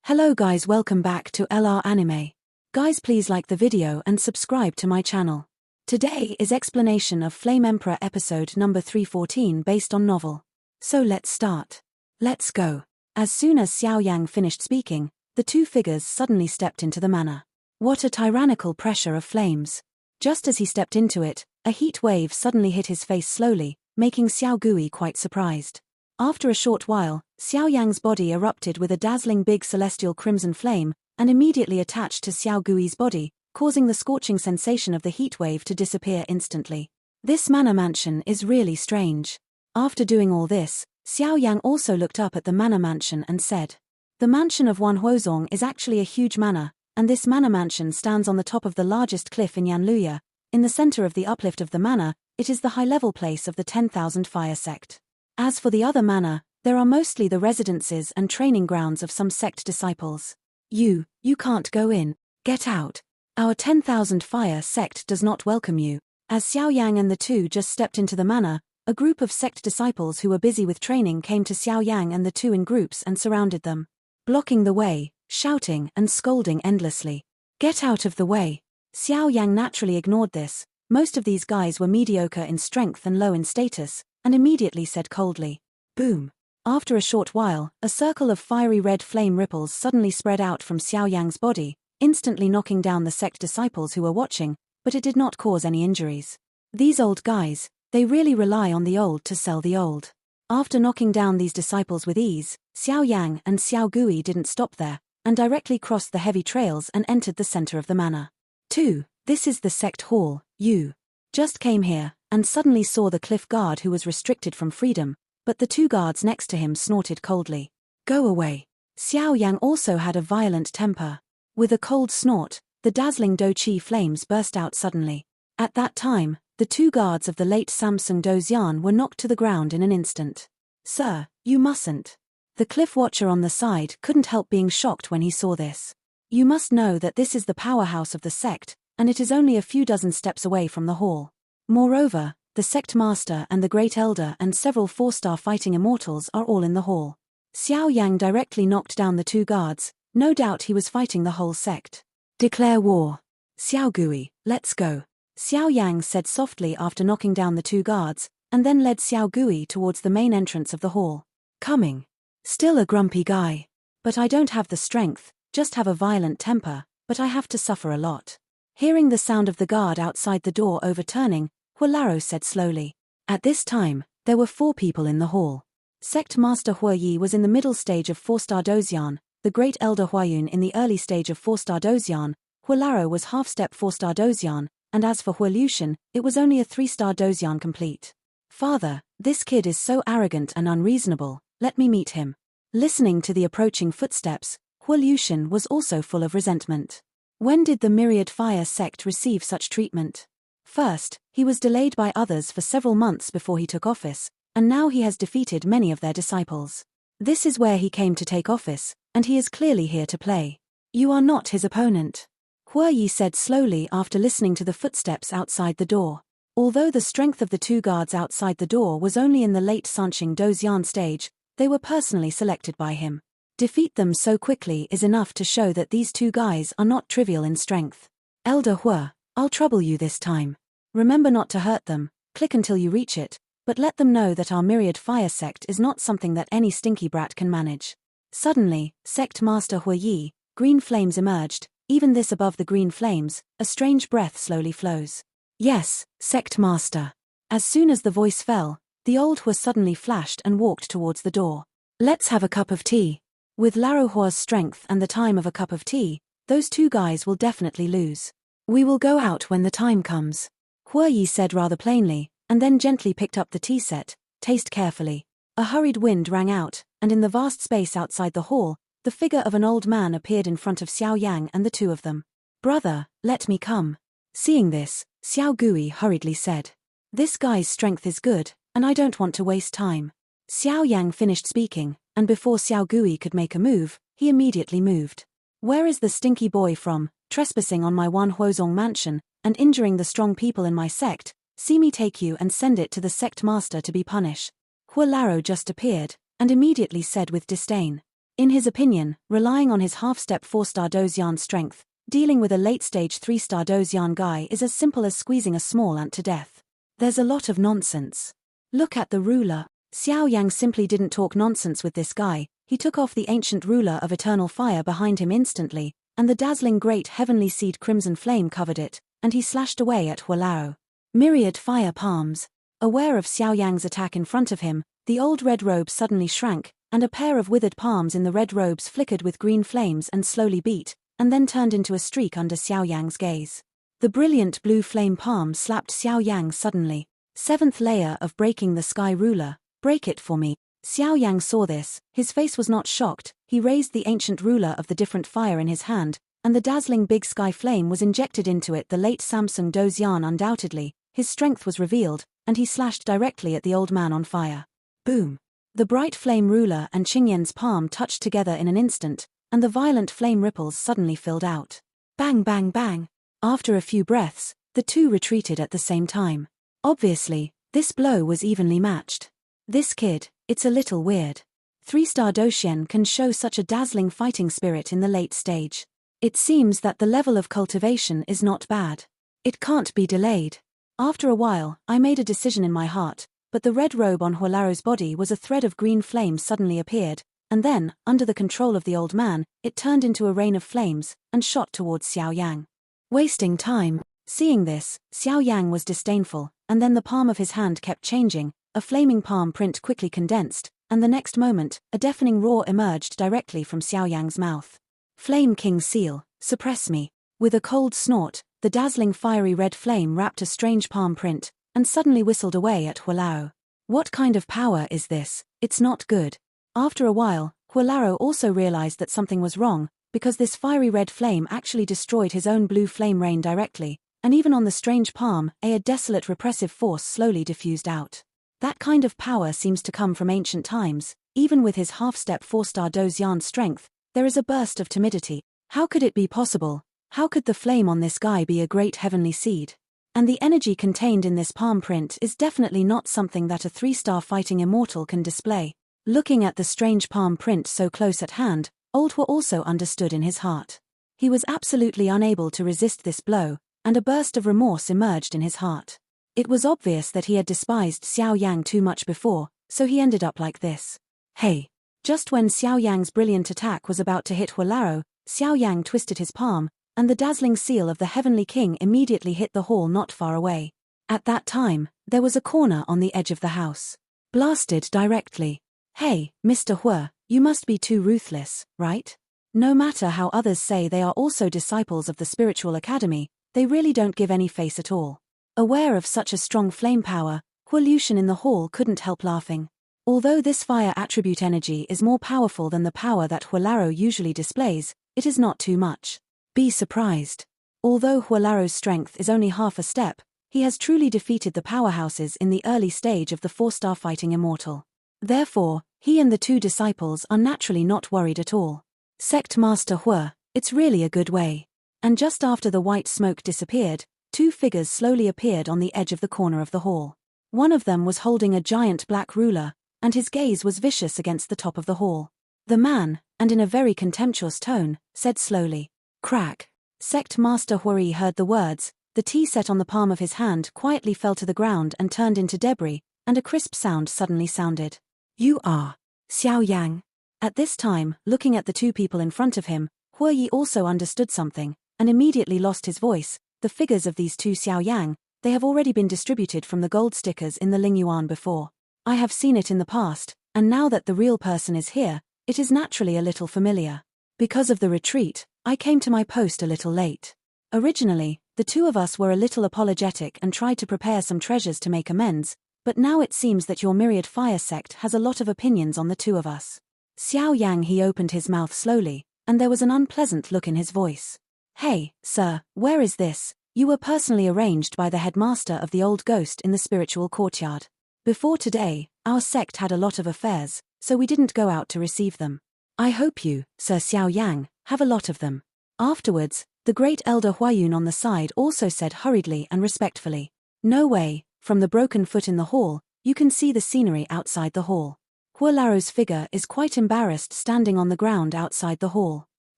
Hello guys, welcome back to LR Anime. Guys, please like the video and subscribe to my channel. Today is explanation of Flame Emperor episode number 314 based on novel. So let's start. Let's go. As soon as Xiao Yan finished speaking, the two figures suddenly stepped into the manor. What a tyrannical pressure of flames. Just as he stepped into it, a heat wave suddenly hit his face slowly, making Xiao Gui quite surprised. After a short while, Xiao Yang's body erupted with a dazzling big celestial crimson flame, and immediately attached to Xiao Gui's body, causing the scorching sensation of the heat wave to disappear instantly. This manor mansion is really strange. After doing all this, Xiao Yang also looked up at the manor mansion and said, "The mansion of Wan Huozong is actually a huge manor, and this manor mansion stands on the top of the largest cliff in Yanluya. In the center of the uplift of the manor, it is the high-level place of the 10,000 Fire Sect. As for the other manor, there are mostly the residences and training grounds of some sect disciples. You can't go in. Get out. Our 10,000 Fire Sect does not welcome you." As Xiao Yang and the two just stepped into the manor, a group of sect disciples who were busy with training came to Xiao Yang and the two in groups and surrounded them, blocking the way, shouting and scolding endlessly. "Get out of the way." Xiao Yang naturally ignored this. Most of these guys were mediocre in strength and low in status, and immediately said coldly, "Boom." After a short while, a circle of fiery red flame ripples suddenly spread out from Xiao Yang's body, instantly knocking down the sect disciples who were watching, but it did not cause any injuries. These old guys, they really rely on the old to sell the old. After knocking down these disciples with ease, Xiao Yang and Xiao Gui didn't stop there, and directly crossed the heavy trails and entered the center of the manor. 2. This is the sect hall. You just came here, and suddenly saw the cliff guard who was restricted from freedom, but the two guards next to him snorted coldly. "Go away." Xiao Yang also had a violent temper. With a cold snort, the dazzling Do Chi flames burst out suddenly. At that time, the two guards of the late Samsung Do Xian were knocked to the ground in an instant. "Sir, you mustn't." The cliff watcher on the side couldn't help being shocked when he saw this. "You must know that this is the powerhouse of the sect, and it is only a few dozen steps away from the hall. Moreover, the sect master and the great elder and several 4-star fighting immortals are all in the hall." Xiao Yang directly knocked down the two guards. No doubt he was fighting the whole sect. "Declare war." "Xiao Gui, let's go." Xiao Yang said softly after knocking down the two guards, and then led Xiao Gui towards the main entrance of the hall. "Coming." "Still a grumpy guy. But I don't have the strength, just have a violent temper, but I have to suffer a lot." Hearing the sound of the guard outside the door overturning, Huaro said slowly. At this time, there were 4 people in the hall. Sect Master Huoyi was in the middle stage of 4-star Dozian, the great Elder Huayun in the early stage of 4-star Dozian, Huolaro was half-step 4-star Dozian, and as for Huolution, it was only a 3-star Dozian complete. "Father, this kid is so arrogant and unreasonable, let me meet him." Listening to the approaching footsteps, Huolution was also full of resentment. When did the myriad Fire Sect receive such treatment? First, he was delayed by others for several months before he took office, and now he has defeated many of their disciples. This is where he came to take office, and he is clearly here to play. "You are not his opponent," Huoyi said slowly after listening to the footsteps outside the door. Although the strength of the two guards outside the door was only in the late Sanqing Dozian stage, they were personally selected by him. Defeat them so quickly is enough to show that these two guys are not trivial in strength. "Elder Huo, I'll trouble you this time. Remember not to hurt them, click until you reach it, but let them know that our myriad Fire Sect is not something that any stinky brat can manage." Suddenly, Sect Master Huoyi, green flames emerged, even this above the green flames, a strange breath slowly flows. "Yes, Sect Master." As soon as the voice fell, the old Huo suddenly flashed and walked towards the door. "Let's have a cup of tea." With Laro Huo's strength and the time of a cup of tea, those two guys will definitely lose. "We will go out when the time comes," Huoyi said rather plainly, and then gently picked up the tea set. "Taste carefully." A hurried wind rang out, and in the vast space outside the hall, the figure of an old man appeared in front of Xiao Yang and the two of them. "Brother, let me come." Seeing this, Xiao Gui hurriedly said, "This guy's strength is good, and I don't want to waste time." Xiao Yang finished speaking, and before Xiao Gui could make a move, he immediately moved. "Where is the stinky boy from, trespassing on my Wan Huozong mansion, and injuring the strong people in my sect? See me take you and send it to the sect master to be punished." Huolaro just appeared, and immediately said with disdain, In his opinion, relying on his half-step 4-star Dozian strength, dealing with a late-stage 3-star Dozian guy is as simple as squeezing a small ant to death. There's a lot of nonsense. Look at the ruler. Xiao Yang simply didn't talk nonsense with this guy. He took off the ancient ruler of eternal fire behind him instantly, and the dazzling great heavenly seed crimson flame covered it, and he slashed away at Huaro. Myriad fire palms. Aware of Xiao Yang's attack in front of him, the old red robe suddenly shrank, and a pair of withered palms in the red robes flickered with green flames and slowly beat, and then turned into a streak under Xiao Yang's gaze. The brilliant blue flame palm slapped Xiao Yang suddenly. 7th layer of breaking the sky ruler. Break it for me. Xiao Yang saw this. His face was not shocked. He raised the ancient ruler of the different fire in his hand, and the dazzling big sky flame was injected into it. The late Samsung Dozian undoubtedly. His strength was revealed, and he slashed directly at the old man on fire. Boom. The bright flame ruler and Qingyan's palm touched together in an instant, and the violent flame ripples suddenly filled out. Bang bang bang. After a few breaths, the two retreated at the same time. Obviously, this blow was evenly matched. This kid, it's a little weird. 3-star Doxian can show such a dazzling fighting spirit in the late stage. It seems that the level of cultivation is not bad. It can't be delayed. After a while, I made a decision in my heart, but the red robe on Hualaro's body was a thread of green flame suddenly appeared, and then, under the control of the old man, it turned into a rain of flames, and shot towards Xiao Yang. Wasting time. Seeing this, Xiao Yang was disdainful, and then the palm of his hand kept changing. A flaming palm print quickly condensed, and the next moment, a deafening roar emerged directly from Xiao Yang's mouth. Flame King Seal, suppress me. With a cold snort, the dazzling fiery red flame wrapped a strange palm print, and suddenly whistled away at Hualaro. What kind of power is this? It's not good. After a while, Hualaro also realized that something was wrong, because this fiery red flame actually destroyed his own blue flame rain directly, and even on the strange palm, a desolate repressive force slowly diffused out. That kind of power seems to come from ancient times. Even with his half-step 4-star Dozian strength, there is a burst of timidity. How could it be possible? How could the flame on this guy be a great heavenly seed? And the energy contained in this palm print is definitely not something that a 3-star fighting immortal can display. Looking at the strange palm print so close at hand, Old Hua also understood in his heart. He was absolutely unable to resist this blow, and a burst of remorse emerged in his heart. It was obvious that he had despised Xiao Yang too much before, so he ended up like this. Hey! Just when Xiao Yang's brilliant attack was about to hit Hualaro, Xiao Yang twisted his palm, and the dazzling seal of the Heavenly King immediately hit the hall not far away. At that time, there was a corner on the edge of the house. Blasted directly. Hey, Mr. Hua, you must be too ruthless, right? No matter how others say they are also disciples of the spiritual academy, they really don't give any face at all. Aware of such a strong flame power, Hua Lucian in the hall couldn't help laughing. Although this fire attribute energy is more powerful than the power that Hualaro usually displays, it is not too much. Be surprised. Although Hualaro's strength is only half a step, he has truly defeated the powerhouses in the early stage of the 4-star fighting immortal. Therefore, he and the two disciples are naturally not worried at all. Sect Master Hua, it's really a good way. And just after the white smoke disappeared, two figures slowly appeared on the edge of the corner of the hall. One of them was holding a giant black ruler, and his gaze was vicious against the top of the hall. The man, and in a very contemptuous tone, said slowly, "Crack." Sect Master Huari heard the words. The tea set on the palm of his hand quietly fell to the ground and turned into debris, and a crisp sound suddenly sounded. "You are Xiao Yang." At this time, looking at the two people in front of him, Huayi also understood something, and immediately lost his voice. The figures of these two Xiao Yang, they have already been distributed from the gold stickers in the Lingyuan before. I have seen it in the past, and now that the real person is here, it is naturally a little familiar. Because of the retreat, I came to my post a little late. Originally, the two of us were a little apologetic and tried to prepare some treasures to make amends, but now it seems that your myriad fire sect has a lot of opinions on the two of us. Xiao Yang, he opened his mouth slowly, and there was an unpleasant look in his voice. Hey, sir, where is this? You were personally arranged by the headmaster of the old ghost in the spiritual courtyard. Before today, our sect had a lot of affairs, so we didn't go out to receive them. I hope you, Sir Xiao Yang, have a lot of them. Afterwards, the great Elder Huayun on the side also said hurriedly and respectfully. No way, from the broken foot in the hall, you can see the scenery outside the hall. Hualaro's figure is quite embarrassed standing on the ground outside the hall.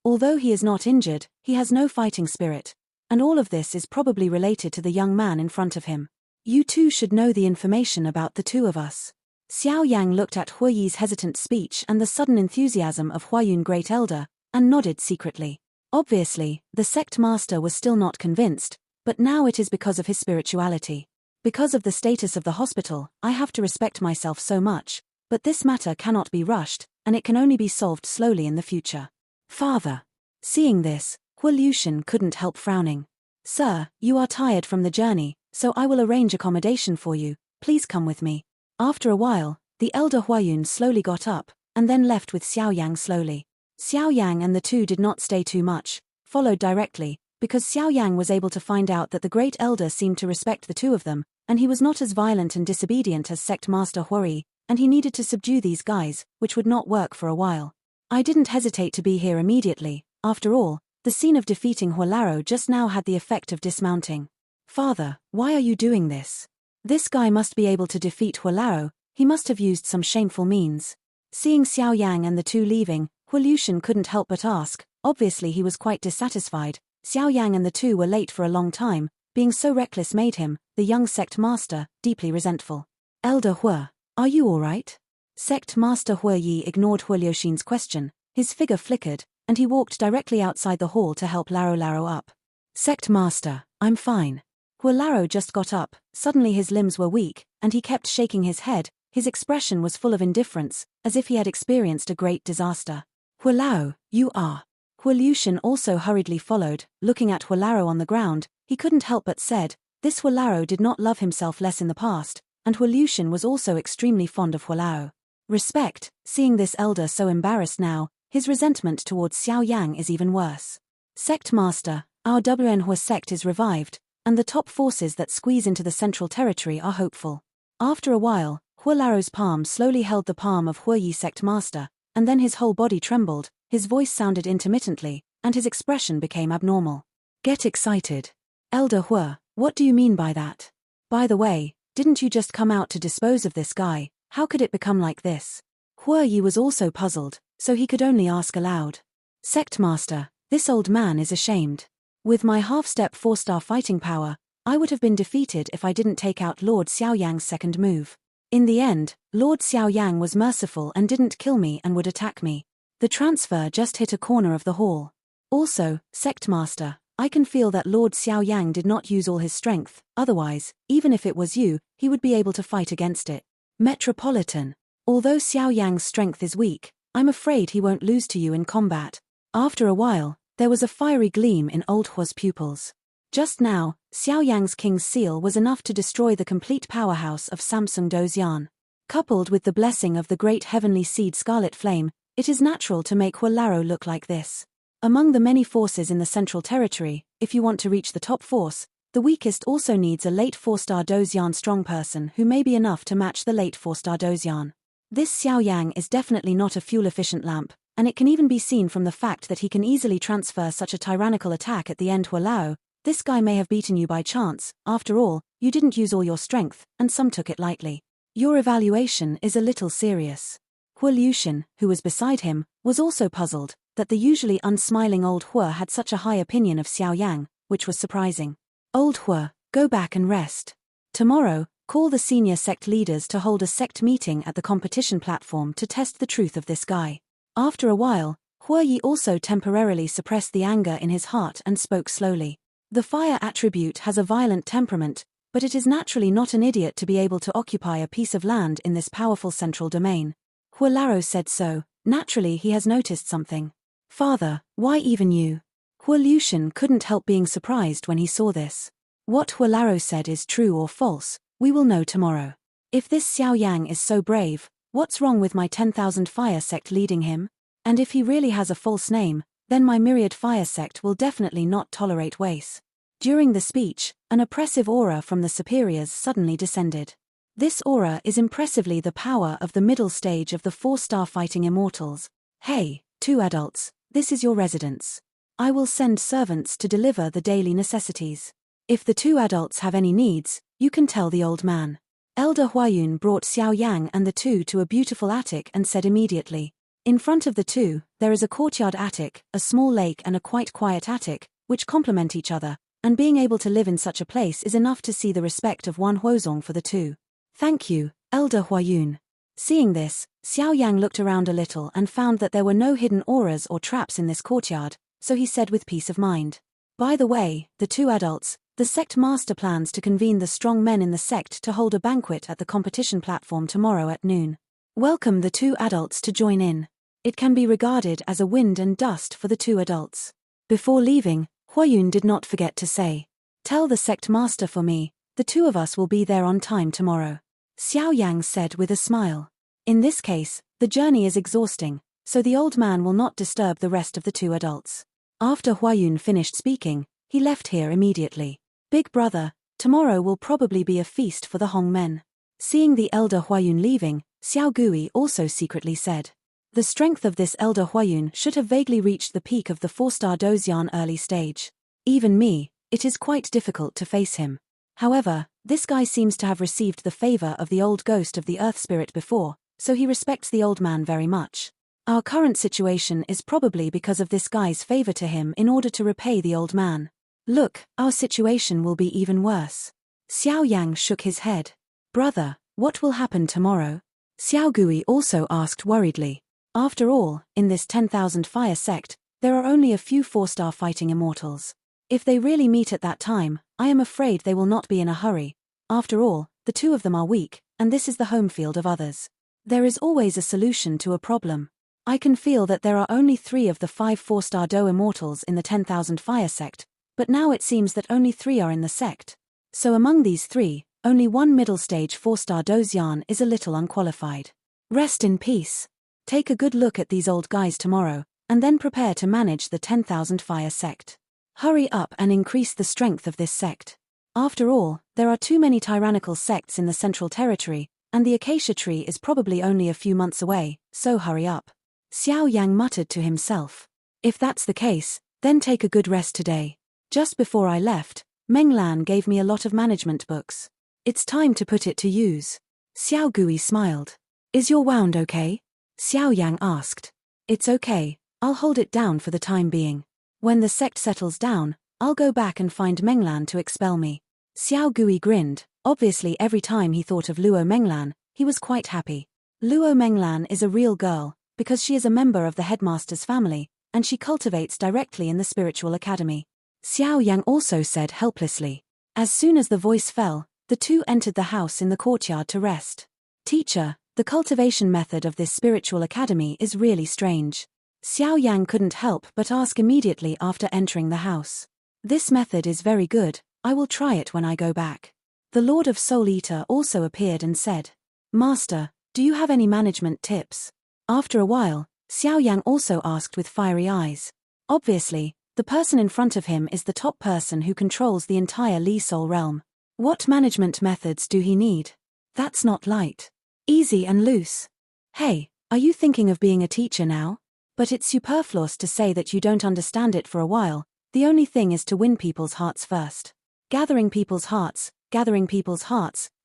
Although he is not injured, he has no fighting spirit. And all of this is probably related to the young man in front of him. You two should know the information about the two of us. Xiao Yang looked at Huiyi's hesitant speech and the sudden enthusiasm of Huayun Great Elder, and nodded secretly. Obviously, the sect master was still not convinced, but now it is because of his spirituality. Because of the status of the hospital, I have to respect myself so much, but this matter cannot be rushed, and it can only be solved slowly in the future. Father. Seeing this, Hualushan couldn't help frowning. Sir, you are tired from the journey, so I will arrange accommodation for you, please come with me. After a while, the elder Huayun slowly got up, and then left with Xiao Yang slowly. Xiao Yang and the two did not stay too much, followed directly, because Xiao Yang was able to find out that the great elder seemed to respect the two of them, and he was not as violent and disobedient as Sect Master Huari, and he needed to subdue these guys, which would not work for a while. I didn't hesitate to be here immediately. After all, the scene of defeating Hualaro just now had the effect of dismounting. Father, why are you doing this? This guy must be able to defeat Hualaro, he must have used some shameful means. Seeing Xiao Yang and the two leaving, Hualushan couldn't help but ask. Obviously he was quite dissatisfied. Xiao Yang and the two were late for a long time, being so reckless made him, the young sect master, deeply resentful. Elder Hua, are you alright? Sect Master Huiyi ignored Hualushan's question, his figure flickered, and he walked directly outside the hall to help Laro up. Sect Master, I'm fine. Hualaro just got up, suddenly his limbs were weak, and he kept shaking his head, his expression was full of indifference, as if he had experienced a great disaster. Hualao, you are. Hualushan also hurriedly followed, looking at Hualaro on the ground, he couldn't help but said, this Hualaro did not love himself less in the past, and Hualushan was also extremely fond of Hualao. Respect, seeing this elder so embarrassed now, his resentment towards Xiao Yang is even worse. Sect Master, our WNHua sect is revived, and the top forces that squeeze into the central territory are hopeful. After a while, Hualaro's palm slowly held the palm of Huiyi Sect Master, and then his whole body trembled, his voice sounded intermittently, and his expression became abnormal. Get excited. Elder Hua, what do you mean by that? By the way, didn't you just come out to dispose of this guy? How could it become like this? Huiyi was also puzzled, so he could only ask aloud. Sect Master, this old man is ashamed. With my half-step 4-star fighting power, I would have been defeated if I didn't take out Lord Xiao Yang's second move. In the end, Lord Xiao Yang was merciful and didn't kill me and would attack me. The transfer just hit a corner of the hall. Also, Sect Master, I can feel that Lord Xiao Yang did not use all his strength, otherwise, even if it was you, he would be able to fight against it. Metropolitan. Although Xiao Yang's strength is weak, I'm afraid he won't lose to you in combat. After a while, there was a fiery gleam in Old Hua's pupils. Just now, Xiao Yang's King's Seal was enough to destroy the complete powerhouse of Samsung Dozian. Coupled with the blessing of the great heavenly seed Scarlet Flame, it is natural to make Hualaro look like this. Among the many forces in the Central Territory, if you want to reach the top force, the weakest also needs a late 4-star Dozian strong person who may be enough to match the late 4-star Dozian. This Xiao Yang is definitely not a fuel-efficient lamp, and it can even be seen from the fact that he can easily transfer such a tyrannical attack at the end. Hualao, this guy may have beaten you by chance, after all, you didn't use all your strength, and some took it lightly. Your evaluation is a little serious. Hualushan, who was beside him, was also puzzled, that the usually unsmiling Old Hua had such a high opinion of Xiao Yang, which was surprising. Old Hua, go back and rest. Tomorrow, call the senior sect leaders to hold a sect meeting at the competition platform to test the truth of this guy. After a while, Huiyi also temporarily suppressed the anger in his heart and spoke slowly. The fire attribute has a violent temperament, but it is naturally not an idiot to be able to occupy a piece of land in this powerful central domain. Hualaro said so, naturally he has noticed something. Father, why even you? Hualushan couldn't help being surprised when he saw this. What Hualaro said is true or false, we will know tomorrow. If this Xiao Yang is so brave, what's wrong with my 10,000 fire sect leading him? And if he really has a false name, then my myriad fire sect will definitely not tolerate waste. During the speech, an oppressive aura from the superiors suddenly descended. This aura is impressively the power of the middle stage of the 4-star fighting immortals. Hey, 2 adults, this is your residence. I will send servants to deliver the daily necessities. If the 2 adults have any needs, you can tell the old man. Elder Huaro brought Xiao Yan and the two to a beautiful attic and said immediately. In front of the two, there is a courtyard attic, a small lake and a quite quiet attic, which complement each other, and being able to live in such a place is enough to see the respect of one Huozong for the two. Thank you, Elder Huaro. Seeing this, Xiao Yan looked around a little and found that there were no hidden auras or traps in this courtyard, so he said with peace of mind. By the way, the two adults, the sect master plans to convene the strong men in the sect to hold a banquet at the competition platform tomorrow at noon. Welcome the two adults to join in. It can be regarded as a wind and dust for the two adults. Before leaving, Huaro did not forget to say, "Tell the sect master for me, the two of us will be there on time tomorrow." Xiao Yan said with a smile. In this case, the journey is exhausting, so the old man will not disturb the rest of the two adults. After Huaro finished speaking, he left here immediately. Big brother, tomorrow will probably be a feast for the Hong men. Seeing the elder Huaro leaving, Xiao Gui also secretly said. The strength of this elder Huaro should have vaguely reached the peak of the 4-star Dozian early stage. Even me, it is quite difficult to face him. However, this guy seems to have received the favor of the old ghost of the earth spirit before, so he respects the old man very much. Our current situation is probably because of this guy's favor to him in order to repay the old man. Look, our situation will be even worse. Xiao Yan shook his head. Brother, what will happen tomorrow? Xiao Gui also asked worriedly. After all, in this 10,000 fire sect, there are only a few 4-star fighting immortals. If they really meet at that time, I am afraid they will not be in a hurry. After all, the two of them are weak, and this is the home field of others. There is always a solution to a problem. I can feel that there are only 3 of the 5 4-star Do immortals in the 10,000 fire sect, but now it seems that only 3 are in the sect. So among these 3, only one middle stage 4-star Dozian is a little unqualified. Rest in peace. Take a good look at these old guys tomorrow, and then prepare to manage the 10,000 fire sect. Hurry up and increase the strength of this sect. After all, there are too many tyrannical sects in the central territory, and the acacia tree is probably only a few months away, so hurry up. Xiao Yan muttered to himself. If that's the case, then take a good rest today. Just before I left, Meng Lan gave me a lot of management books. It's time to put it to use. Xiao Gui smiled. Is your wound okay? Xiao Yan asked. It's okay, I'll hold it down for the time being. When the sect settles down, I'll go back and find Meng Lan to expel me. Xiao Gui grinned. Obviously every time he thought of Luo Menglan, he was quite happy. Luo Menglan is a real girl, because she is a member of the headmaster's family, and she cultivates directly in the spiritual academy. Xiao Yang also said helplessly. As soon as the voice fell, the two entered the house in the courtyard to rest. Teacher, the cultivation method of this spiritual academy is really strange. Xiao Yang couldn't help but ask immediately after entering the house. This method is very good, I will try it when I go back. The Lord of Soul Eater also appeared and said, Master, do you have any management tips? After a while, Xiao Yang also asked with fiery eyes. Obviously, the person in front of him is the top person who controls the entire Li Soul realm. What management methods do he need? That's not light. Easy and loose. Hey, are you thinking of being a teacher now? But it's superfluous to say that you don't understand it for a while, the only thing is to win people's hearts first. Gathering people's hearts,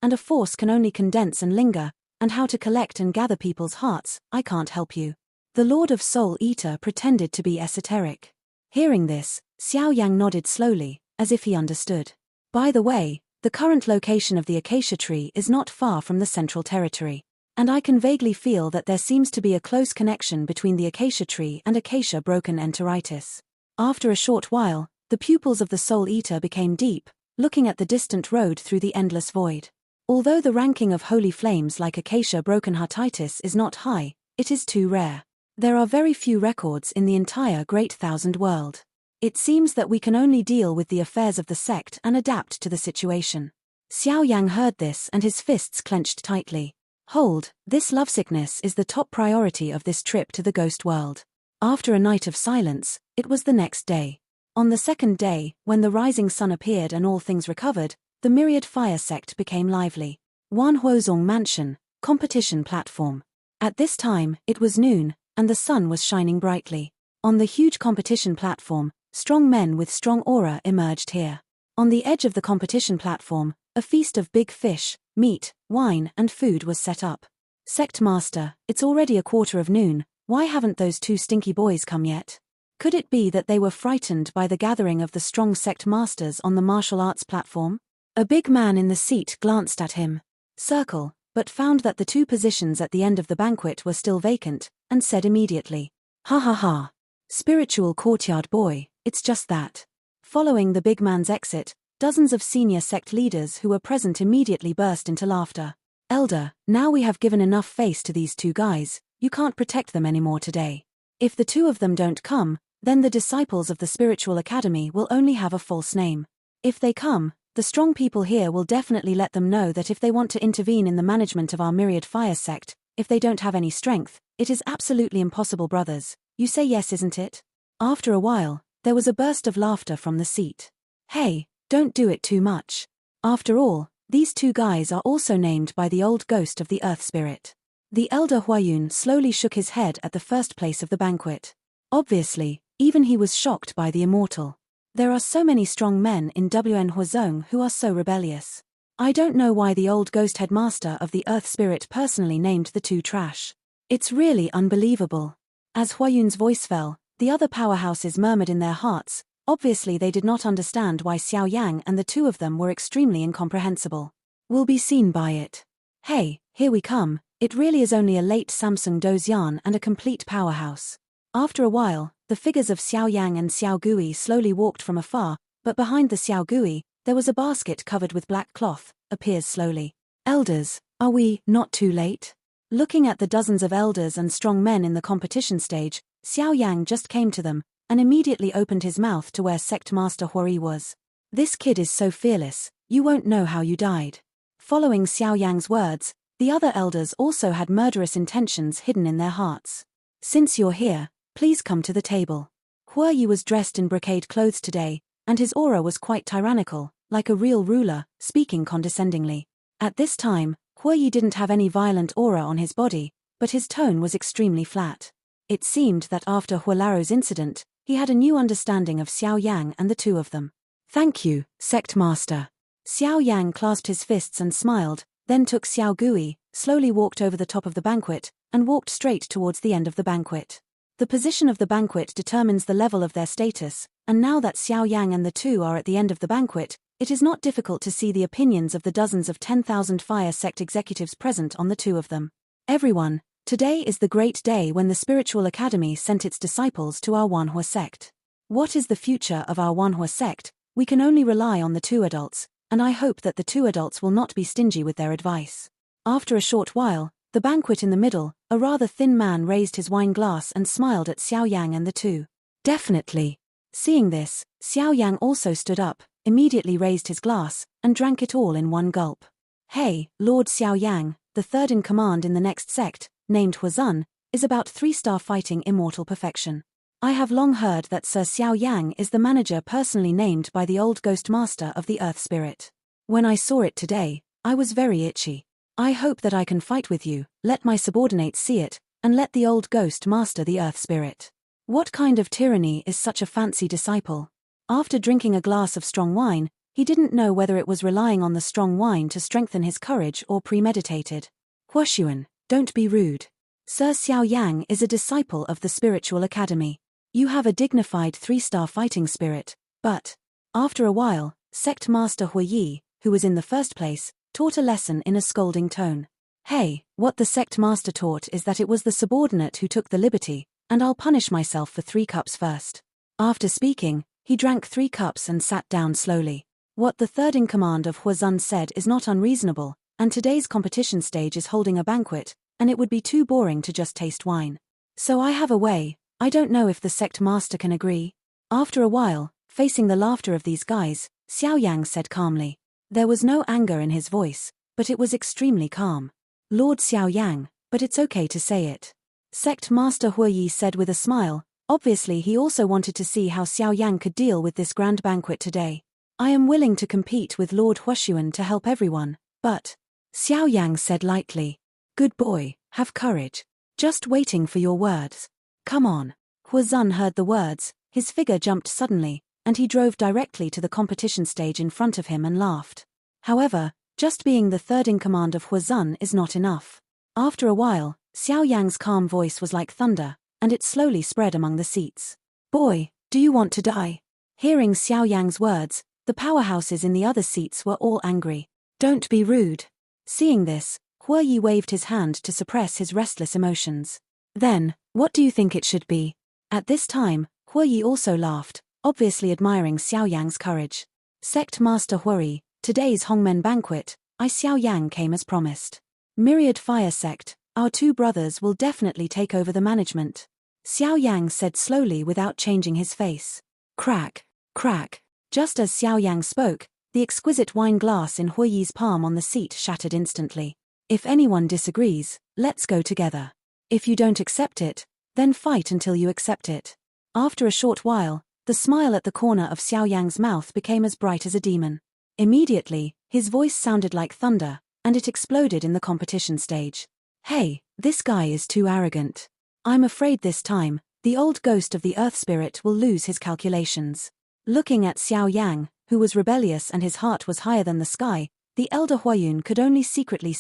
and a force can only condense and linger, and how to collect and gather people's hearts, I can't help you. The Lord of Soul Eater pretended to be esoteric. Hearing this, Xiao Yang nodded slowly, as if he understood. By the way, the current location of the acacia tree is not far from the central territory, and I can vaguely feel that there seems to be a close connection between the acacia tree and acacia broken enteritis. After a short while, the pupils of the Soul Eater became deep, looking at the distant road through the endless void. Although the ranking of holy flames like acacia broken heartitis is not high, it is too rare. There are very few records in the entire Great Thousand World. It seems that we can only deal with the affairs of the sect and adapt to the situation. Xiao Yang heard this and his fists clenched tightly. Hold, this lovesickness is the top priority of this trip to the ghost world. After a night of silence, it was the next day. On the second day, when the rising sun appeared and all things recovered, the myriad fire sect became lively. Wan Huozong Mansion, competition platform. At this time, it was noon, and the sun was shining brightly. On the huge competition platform, strong men with strong aura emerged here. On the edge of the competition platform, a feast of big fish, Meat, wine, and food was set up. Sect Master, it's already noon. Why haven't those two stinky boys come yet? Could it be that they were frightened by the gathering of the strong Sect Masters on the martial arts platform? A big man in the seat glanced at him. Circle, but found that the two positions at the end of the banquet were still vacant, and said immediately, "Ha ha ha. Spiritual courtyard boy, it's just that." Following the big man's exit, dozens of senior sect leaders who were present immediately burst into laughter. "Elder, now we have given enough face to these two guys, you can't protect them anymore today. If the two of them don't come, then the disciples of the Spiritual Academy will only have a false name. If they come, the strong people here will definitely let them know that if they want to intervene in the management of our myriad fire sect, if they don't have any strength, it is absolutely impossible, brothers. You say yes, isn't it?" After a while, there was a burst of laughter from the seat. "Hey, don't do it too much. After all, these two guys are also named by the old ghost of the Earth Spirit." The Elder Huaro slowly shook his head at the first place of the banquet. Obviously, even he was shocked by the immortal. There are so many strong men in WN Huazong who are so rebellious. I don't know why the old ghost headmaster of the Earth Spirit personally named the two trash. It's really unbelievable. As Huayun's voice fell, the other powerhouses murmured in their hearts. Obviously they did not understand why Xiao Yang and the two of them were extremely incomprehensible. We'll be seen by it. Hey, here we come. It really is only a late Samsung Dozian and a complete powerhouse. After a while, the figures of Xiao Yang and Xiao Gui slowly walked from afar, but behind the Xiao Gui, there was a basket covered with black cloth, appears slowly. "Elders, are we not too late?" Looking at the dozens of elders and strong men in the competition stage, Xiao Yang just came to them, and immediately opened his mouth to where Sect Master Huari was. "This kid is so fearless, you won't know how you died." Following Xiao Yang's words, the other elders also had murderous intentions hidden in their hearts. "Since you're here, please come to the table." Huari was dressed in brocade clothes today, and his aura was quite tyrannical, like a real ruler, speaking condescendingly. At this time, Huari didn't have any violent aura on his body, but his tone was extremely flat. It seemed that after Hualaro's incident, he had a new understanding of Xiao Yang and the two of them. "Thank you, Sect Master." Xiao Yang clasped his fists and smiled, then took Xiao Gui, slowly walked over the top of the banquet, and walked straight towards the end of the banquet. The position of the banquet determines the level of their status, and now that Xiao Yang and the two are at the end of the banquet, it is not difficult to see the opinions of the dozens of 10,000 fire sect executives present on the two of them. "Everyone, today is the great day when the Spiritual Academy sent its disciples to our Wanhua sect. What is the future of our Wanhua sect? We can only rely on the two adults, and I hope that the two adults will not be stingy with their advice." After a short while, the banquet in the middle, a rather thin man raised his wine glass and smiled at Xiao Yang and the two. "Definitely." Seeing this, Xiao Yang also stood up, immediately raised his glass, and drank it all in one gulp. "Hey, Lord Xiao Yang, the third in command in the next sect, named Huazun, is about 3-star fighting immortal perfection. I have long heard that Sir Xiao Yang is the manager personally named by the old ghost master of the Earth Spirit. When I saw it today, I was very itchy. I hope that I can fight with you, let my subordinates see it, and let the old ghost master the Earth Spirit. What kind of tyranny is such a fancy disciple?" After drinking a glass of strong wine, he didn't know whether it was relying on the strong wine to strengthen his courage or premeditated. "Huashuan, don't be rude. Sir Xiao Yang is a disciple of the Spiritual Academy. You have a dignified 3-star fighting spirit, but..." After a while, Sect Master Huayi, who was in the first place, taught a lesson in a scolding tone. "Hey, what the Sect Master taught is that it was the subordinate who took the liberty, and I'll punish myself for 3 cups first." After speaking, he drank 3 cups and sat down slowly. What the third in command of Huazun said is not unreasonable, and today's competition stage is holding a banquet, and it would be too boring to just taste wine. So I have a way. I don't know if the Sect Master can agree. After a while, facing the laughter of these guys, Xiao Yang said calmly. There was no anger in his voice, but it was extremely calm. "Lord Xiao Yang, but it's okay to say it." Sect Master Huayi said with a smile. Obviously he also wanted to see how Xiao Yang could deal with this grand banquet today. "I am willing to compete with Lord Huashuan to help everyone, but..." Xiao Yang said lightly. "Good boy, have courage. Just waiting for your words. Come on." Huazun heard the words, his figure jumped suddenly, and he drove directly to the competition stage in front of him and laughed. However, Just being the third in command of Huazun is not enough. After a while, Xiao Yang's calm voice was like thunder, and it slowly spread among the seats. Boy, do you want to die? Hearing Xiao Yang's words, the powerhouses in the other seats were all angry. Don't be rude. Seeing this, Huayi waved his hand to suppress his restless emotions. Then, what do you think it should be? At this time, Huayi also laughed, obviously admiring Xiao Yang's courage. Sect Master Huari, today's Hongmen banquet, I Xiao Yang came as promised. Myriad Fire Sect, our two brothers will definitely take over the management. Xiao Yang said slowly without changing his face. Crack, crack. Just as Xiao Yang spoke, the exquisite wine glass in Huiyi's palm on the seat shattered instantly. If anyone disagrees, let's go together. If you don't accept it, then fight until you accept it. After a short while, the smile at the corner of Xiao Yang's mouth became as bright as a demon. Immediately, his voice sounded like thunder, and it exploded in the competition stage. Hey, this guy is too arrogant. I'm afraid this time, the old ghost of the Earth Spirit will lose his calculations. Looking at Xiao Yang, who was rebellious and his heart was higher than the sky, the Elder Huayun could only secretly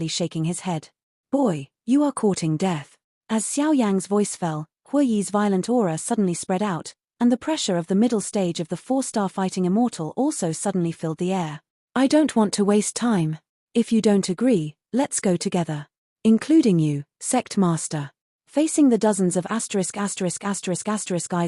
shaking his head. Boy, you are courting death. As Xiao Yang's voice fell, Huiyi's violent aura suddenly spread out, and the pressure of the middle stage of the 4-star fighting immortal also suddenly filled the air. I don't want to waste time. If you don't agree, let's go together. Including you, Sect Master. Facing the dozens of eyes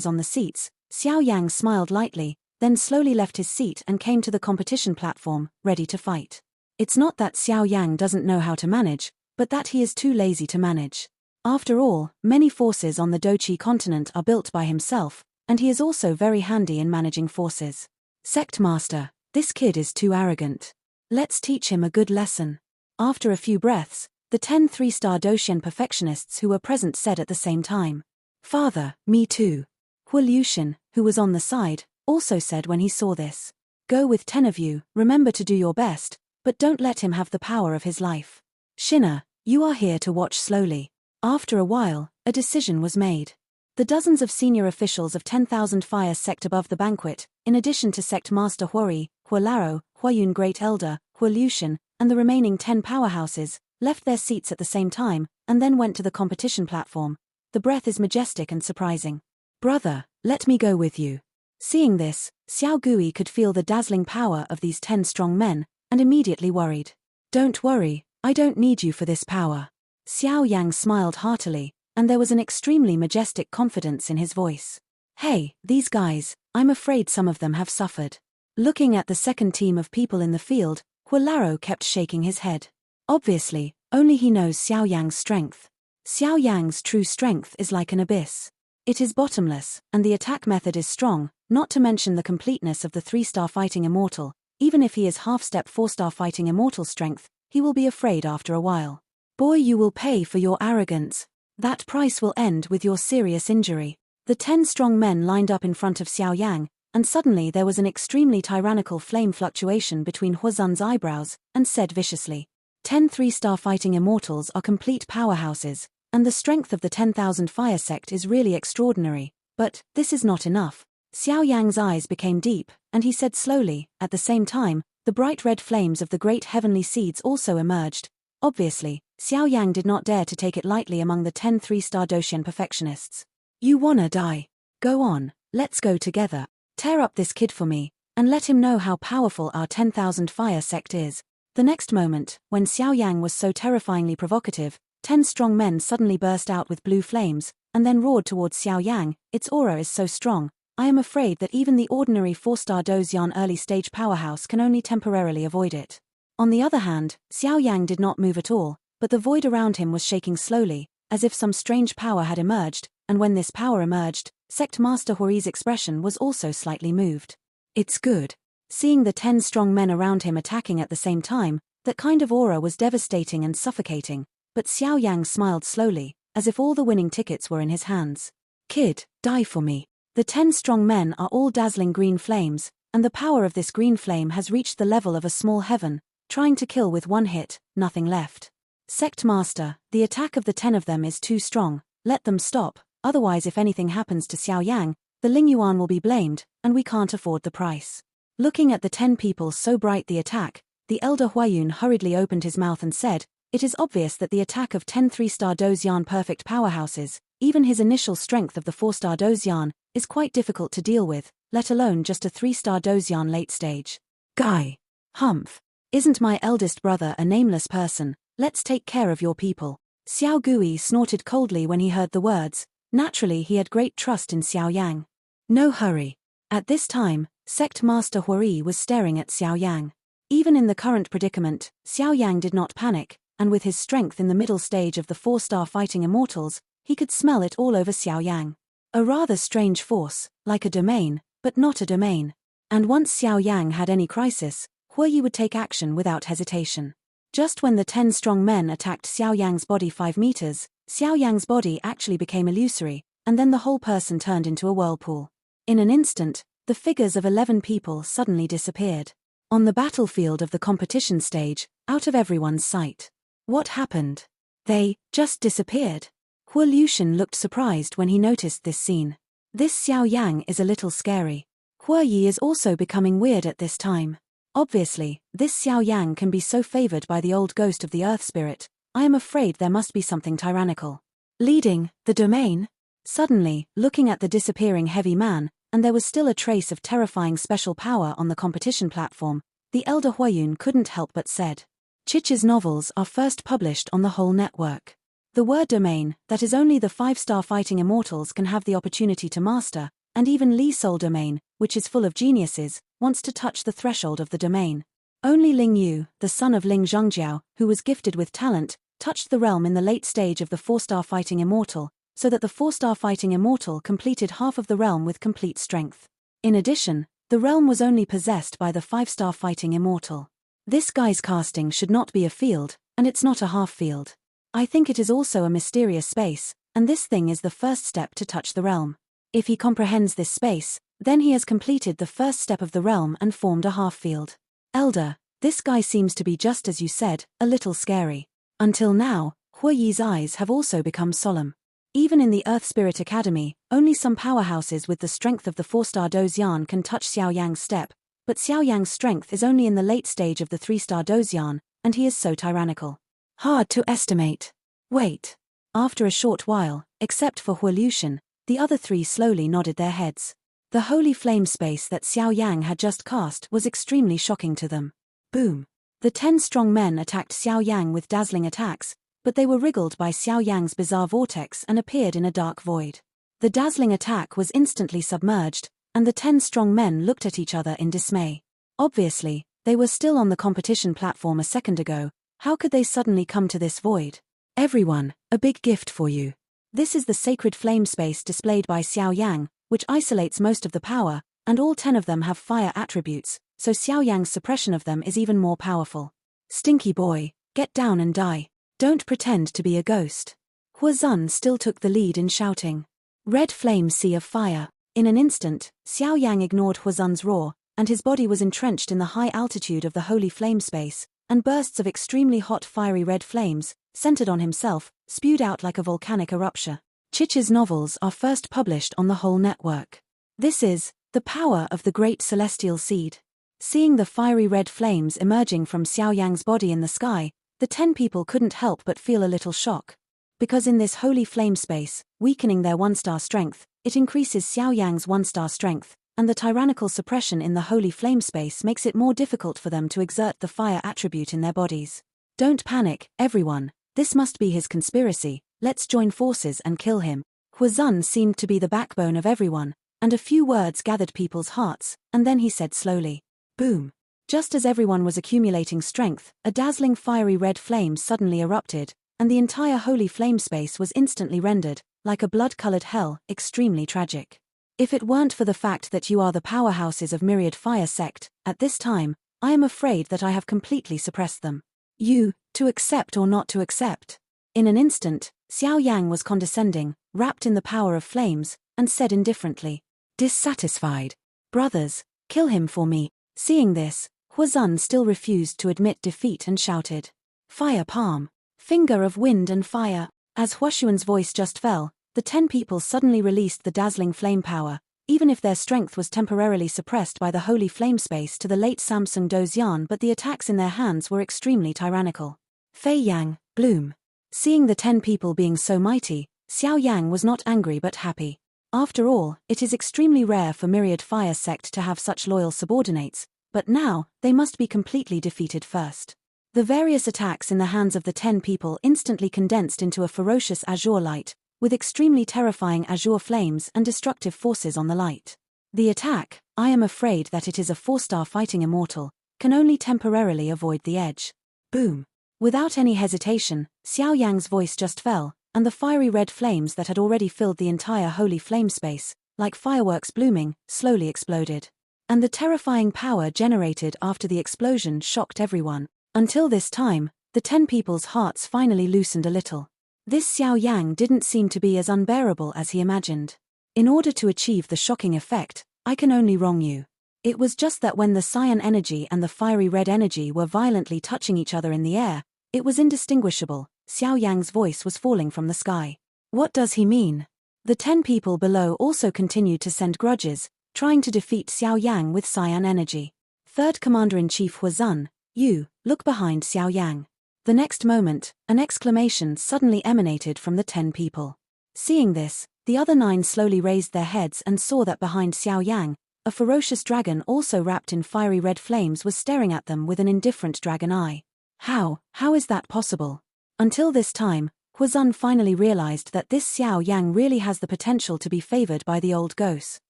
on the seats, Xiao Yang smiled lightly, then slowly left his seat and came to the competition platform, ready to fight. It's not that Xiao Yang doesn't know how to manage, but that he is too lazy to manage. After all, many forces on the Dochi continent are built by himself, and he is also very handy in managing forces. Sect Master, this kid is too arrogant. Let's teach him a good lesson. After a few breaths, the 10 3-star Doshian perfectionists who were present said at the same time. Father, me too. Hu Liushin, who was on the side, also said when he saw this. Go with 10 of you, remember to do your best, but don't let him have the power of his life. Shina, you are here to watch slowly. After a while, a decision was made. The dozens of senior officials of 10,000 Fire Sect above the banquet, in addition to Sect Master Huari, Hualaro, Huayun Great Elder, Hu Liushin, and the remaining 10 powerhouses, left their seats at the same time, and then went to the competition platform. The breath is majestic and surprising. Brother, let me go with you. Seeing this, Xiao Gui could feel the dazzling power of these 10 strong men, and immediately worried. Don't worry, I don't need you for this power. Xiao Yang smiled heartily, and there was an extremely majestic confidence in his voice. Hey, these guys, I'm afraid some of them have suffered. Looking at the second team of people in the field, Hualaro kept shaking his head. Obviously, only he knows Xiao Yang's strength. Xiao Yang's true strength is like an abyss. It is bottomless, and the attack method is strong, not to mention the completeness of the 3-star fighting immortal. Even if he is half-step 4-star fighting immortal strength, he will be afraid after a while. Boy, you will pay for your arrogance. That price will end with your serious injury. The 10 strong men lined up in front of Xiao Yang, and suddenly there was an extremely tyrannical flame fluctuation between Huazun's eyebrows, and said viciously, 10 3-star fighting immortals are complete powerhouses, and the strength of the 10,000 Fire Sect is really extraordinary, but this is not enough. Xiao Yang's eyes became deep, and he said slowly, at the same time, the bright red flames of the great heavenly seeds also emerged. Obviously, Xiao Yang did not dare to take it lightly among the 10 3-star Doshian perfectionists. You wanna die? Go on, let's go together. Tear up this kid for me, and let him know how powerful our 10,000 Fire Sect is. The next moment, when Xiao Yang was so terrifyingly provocative, 10 strong men suddenly burst out with blue flames, and then roared towards Xiao Yang. Its aura is so strong, I am afraid that even the ordinary 4-star Dozian early-stage powerhouse can only temporarily avoid it. On the other hand, Xiao Yang did not move at all, but the void around him was shaking slowly, as if some strange power had emerged, and when this power emerged, Sect Master Hori's expression was also slightly moved. It's good. Seeing the 10 strong men around him attacking at the same time, that kind of aura was devastating and suffocating, but Xiao Yang smiled slowly, as if all the winning tickets were in his hands. Kid, die for me. The 10 strong men are all dazzling green flames, and the power of this green flame has reached the level of a small heaven, trying to kill with one hit, nothing left. Sect Master, the attack of the 10 of them is too strong, let them stop, otherwise if anything happens to Xiao Yang, the Lingyuan will be blamed, and we can't afford the price. Looking at the 10 people so bright the attack, The Elder Huaro hurriedly opened his mouth and said, "It is obvious that the attack of 10 3-star Dozyan perfect powerhouses, even his initial strength of the 4-star Dozyan, is quite difficult to deal with, let alone just a 3-star Dozyan late stage. Guy. Humph. Isn't my eldest brother a nameless person? Let's take care of your people." Xiao Gui snorted coldly when he heard the words. Naturally he had great trust in Xiao Yang. No hurry. At this time, Sect Master Huari was staring at Xiao Yang. Even in the current predicament, Xiao Yang did not panic, and with his strength in the middle stage of the 4-star fighting immortals, he could smell it all over Xiao Yang. A rather strange force, like a domain, but not a domain. And once Xiao Yang had any crisis, Huoyi would take action without hesitation. Just when the 10 strong men attacked Xiao Yang's body 5 meters, Xiao Yang's body actually became illusory, and then the whole person turned into a whirlpool. In an instant, the figures of 11 people suddenly disappeared. On the battlefield of the competition stage, out of everyone's sight. What happened? They just disappeared. Hua Liushan looked surprised when he noticed this scene. This Xiao Yang is a little scary. Hua Yi is also becoming weird at this time. Obviously, this Xiao Yang can be so favored by the old ghost of the earth spirit. I am afraid there must be something tyrannical. Leading the domain? Suddenly, looking at the disappearing heavy man, and there was still a trace of terrifying special power on the competition platform, the Elder Huaro couldn't help but said. Chich's novels are first published on the whole network. The word domain, that is only the 5-star fighting immortals can have the opportunity to master, and even Li's soul domain, which is full of geniuses, wants to touch the threshold of the domain. Only Ling Yu, the son of Ling Zhongjiao, who was gifted with talent, touched the realm in the late stage of the 4-star fighting immortal, so that the 4-star fighting immortal completed half of the realm with complete strength. In addition, the realm was only possessed by the 5-star fighting immortal. This guy's casting should not be a field, and it's not a half field. I think it is also a mysterious space, and this thing is the first step to touch the realm. If he comprehends this space, then he has completed the first step of the realm and formed a half field. Elder, this guy seems to be just as you said, a little scary. Until now, Hua Yi's eyes have also become solemn. Even in the Earth Spirit Academy, only some powerhouses with the strength of the 4-star Dozyan can touch Xiao Yang's step, but Xiao Yang's strength is only in the late stage of the 3-star Dozyan, and he is so tyrannical. Hard to estimate. Wait. After a short while, except for Hua Liushan, the other 3 slowly nodded their heads. The holy flame space that Xiao Yang had just cast was extremely shocking to them. Boom. The 10 strong men attacked Xiao Yang with dazzling attacks, but they were wriggled by Xiao Yang's bizarre vortex and appeared in a dark void. The dazzling attack was instantly submerged, and the 10 strong men looked at each other in dismay. Obviously, they were still on the competition platform a second ago. How could they suddenly come to this void? Everyone, a big gift for you. This is the sacred flame space displayed by Xiao Yang, which isolates most of the power, and all 10 of them have fire attributes, so Xiao Yang's suppression of them is even more powerful. Stinky boy, get down and die. Don't pretend to be a ghost. Hua Zun still took the lead in shouting. Red flame sea of fire. In an instant, Xiao Yang ignored Hua Zun's roar, and his body was entrenched in the high altitude of the holy flame space, and bursts of extremely hot fiery red flames, centered on himself, spewed out like a volcanic eruption. Chich's novels are first published on the whole network. This is the power of the great celestial seed. Seeing the fiery red flames emerging from Xiao Yang's body in the sky, the 10 people couldn't help but feel a little shock. Because in this holy flame space, weakening their 1-star strength, it increases Xiao Yang's 1-star strength, and the tyrannical suppression in the holy flame space makes it more difficult for them to exert the fire attribute in their bodies. Don't panic, everyone. This must be his conspiracy. Let's join forces and kill him. Hua Zun seemed to be the backbone of everyone, and a few words gathered people's hearts, and then he said slowly. Boom. Just as everyone was accumulating strength, a dazzling fiery red flame suddenly erupted, and the entire holy flame space was instantly rendered, like a blood-colored hell, extremely tragic. If it weren't for the fact that you are the powerhouses of Myriad Fire Sect, at this time, I am afraid that I have completely suppressed them. You, to accept or not to accept. In an instant, Xiao Yang was condescending, wrapped in the power of flames, and said indifferently. Dissatisfied. Brothers, kill him for me. Seeing this, Hua Zun still refused to admit defeat and shouted. Fire palm. Finger of wind and fire. As Huashuan's voice just fell, the 10 people suddenly released the dazzling flame power, even if their strength was temporarily suppressed by the holy flame space to the late Samsung Dozian, but the attacks in their hands were extremely tyrannical. Fei Yang, Bloom. Seeing the 10 people being so mighty, Xiao Yang was not angry but happy. After all, it is extremely rare for Myriad Fire Sect to have such loyal subordinates, but now, they must be completely defeated first. The various attacks in the hands of the 10 people instantly condensed into a ferocious azure light, with extremely terrifying azure flames and destructive forces on the light. The attack, I am afraid that it is a 4-star fighting immortal, can only temporarily avoid the edge. Boom. Without any hesitation, Xiao Yang's voice just fell, and the fiery red flames that had already filled the entire holy flame space, like fireworks blooming, slowly exploded. And the terrifying power generated after the explosion shocked everyone. Until this time, the 10 people's hearts finally loosened a little. This Xiao Yang didn't seem to be as unbearable as he imagined. In order to achieve the shocking effect, I can only wrong you. It was just that when the cyan energy and the fiery red energy were violently touching each other in the air, it was indistinguishable. Xiao Yang's voice was falling from the sky. What does he mean? The 10 people below also continued to send grudges, trying to defeat Xiao Yang with cyan energy. Third Commander-in-Chief Huazun, you, look behind Xiao Yang. The next moment, an exclamation suddenly emanated from the 10 people. Seeing this, the other 9 slowly raised their heads and saw that behind Xiao Yang, a ferocious dragon also wrapped in fiery red flames was staring at them with an indifferent dragon eye. How is that possible? Until this time, Huazun finally realized that this Xiao Yang really has the potential to be favored by the old ghosts.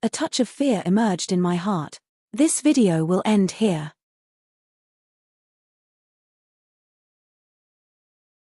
A touch of fear emerged in my heart. This video will end here.